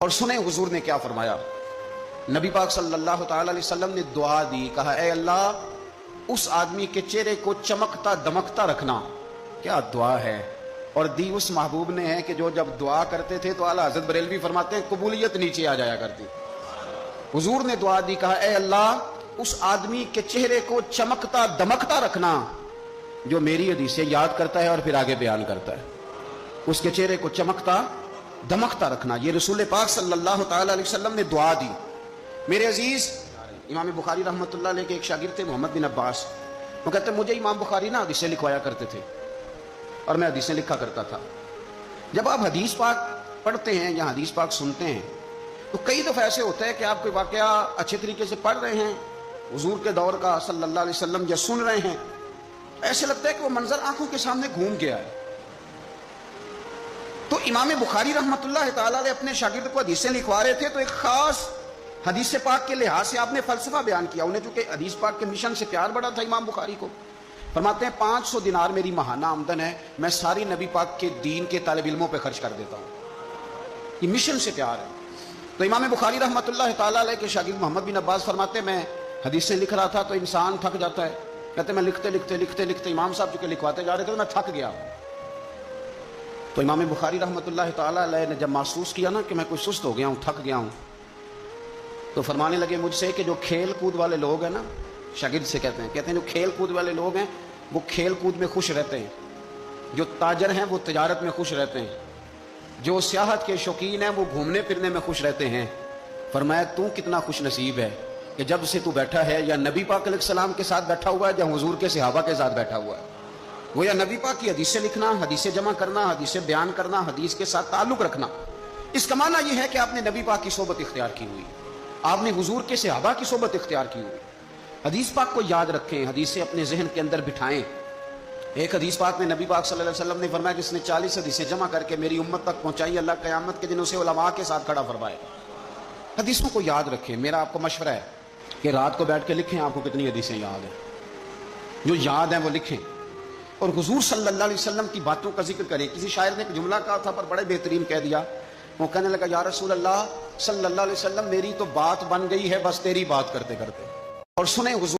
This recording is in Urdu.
اور سنیں حضور نے کیا فرمایا۔ نبی پاک صلی اللہ تعالی علیہ وسلم نے دعا دی، کہا اے اللہ اس آدمی کے چہرے کو چمکتا دمکتا رکھنا۔ کیا دعا ہے، اور دی اس محبوب نے ہے کہ جو جب دعا کرتے تھے تو اعلیٰ حضرت بریلوی فرماتے ہیں قبولیت نیچے آ جایا کرتی۔ حضور نے دعا دی، کہا اے اللہ اس آدمی کے چہرے کو چمکتا دمکتا رکھنا جو میری حدیثیں یاد کرتا ہے اور پھر آگے بیان کرتا ہے۔ اس کے چہرے کو چمکتا دمکتا رکھنا، یہ رسول پاک صلی اللہ تعالی علیہ وسلم نے دعا دی۔ میرے عزیز، امام بخاری رحمۃ اللہ علیہ کے ایک شاگرد تھے محمد بن عباس، وہ کہتے ہیں مجھے امام بخاری نا حدیثیں لکھوایا کرتے تھے اور میں حدیثیں لکھا کرتا تھا۔ جب آپ حدیث پاک پڑھتے ہیں یا حدیث پاک سنتے ہیں تو کئی دفعہ ایسے ہوتا ہے کہ آپ کوئی واقعہ اچھے طریقے سے پڑھ رہے ہیں حضور کے دور کا صلی اللہ علیہ وسلم، یا سن رہے ہیں، ایسے لگتا ہے کہ وہ منظر آنکھوں کے سامنے گھوم گیا ہے۔ تو امام بخاری رحمۃ اللہ تعالیٰ علیہ اپنے شاگرد کو حدیثیں لکھوا رہے تھے تو ایک خاص حدیث پاک کے لحاظ سے آپ نے فلسفہ بیان کیا۔ انہیں چونکہ حدیث پاک کے مشن سے پیار بڑا تھا امام بخاری کو، فرماتے ہیں 500 دینار میری ماہانہ آمدن ہے، میں ساری نبی پاک کے دین کے طالب علموں پہ خرچ کر دیتا ہوں، یہ مشن سے پیار ہے۔ تو امام بخاری رحمۃ اللہ تعالیٰ علیہ کے شاگرد محمد بن عباس فرماتے ہیں میں حدیثیں لکھ رہا تھا تو انسان تھک جاتا ہے، کہتے میں لکھتے لکھتے لکھتے لکھتے امام صاحب چونکہ لکھواتے جا رہے تھے تو میں تھک گیا۔ تو امام بخاری رحمۃ اللہ تعالیٰ علیہ نے جب محسوس کیا نا کہ میں کوئی سست ہو گیا ہوں، تھک گیا ہوں، تو فرمانے لگے مجھ سے کہ جو کھیل کود والے لوگ ہیں نا، شاگرد سے کہتے ہیں جو کھیل کود والے لوگ ہیں وہ کھیل کود میں خوش رہتے ہیں، جو تاجر ہیں وہ تجارت میں خوش رہتے ہیں، جو سیاحت کے شوقین ہیں وہ گھومنے پھرنے میں خوش رہتے ہیں۔ فرمایا تو کتنا خوش نصیب ہے کہ جب سے تو بیٹھا ہے یا نبی پاک علیہ السلام کے ساتھ بیٹھا ہوا ہے یا حضور کے صحابہ کے ساتھ بیٹھا ہوا ہے، وہ یا نبی پاک کی حدیثیں لکھنا، حدیثیں جمع کرنا، حدیثیں بیان کرنا، حدیث کے ساتھ تعلق رکھنا۔ اس کا معنی یہ ہے کہ آپ نے نبی پاک کی صحبت اختیار کی ہوئی، آپ نے حضور کے صحابہ کی صحبت اختیار کی ہوئی۔ حدیث پاک کو یاد رکھیں، حدیثیں اپنے ذہن کے اندر بٹھائیں۔ ایک حدیث پاک میں نبی پاک صلی اللہ علیہ وسلم نے فرمایا جس نے 40 حدیثیں جمع کر کے میری امت تک پہنچائی، اللہ قیامت کے دن اسے علماء کے ساتھ کھڑا فرمائے۔ حدیثوں کو یاد رکھیں۔ میرا آپ کو مشورہ ہے کہ رات کو بیٹھ کے لکھیں آپ کو کتنی حدیثیں یاد ہیں، جو یاد ہیں وہ لکھیں، اور حضور صلی اللہ علیہ وسلم کی باتوں کا ذکر کریں۔ کسی شاعر نے ایک جملہ کہا تھا پر بڑے بہترین کہہ دیا، وہ کہنے لگا یا رسول اللہ صلی اللہ علیہ وسلم میری تو بات بن گئی ہے بس تیری بات کرتے کرتے۔ اور سنیں حضور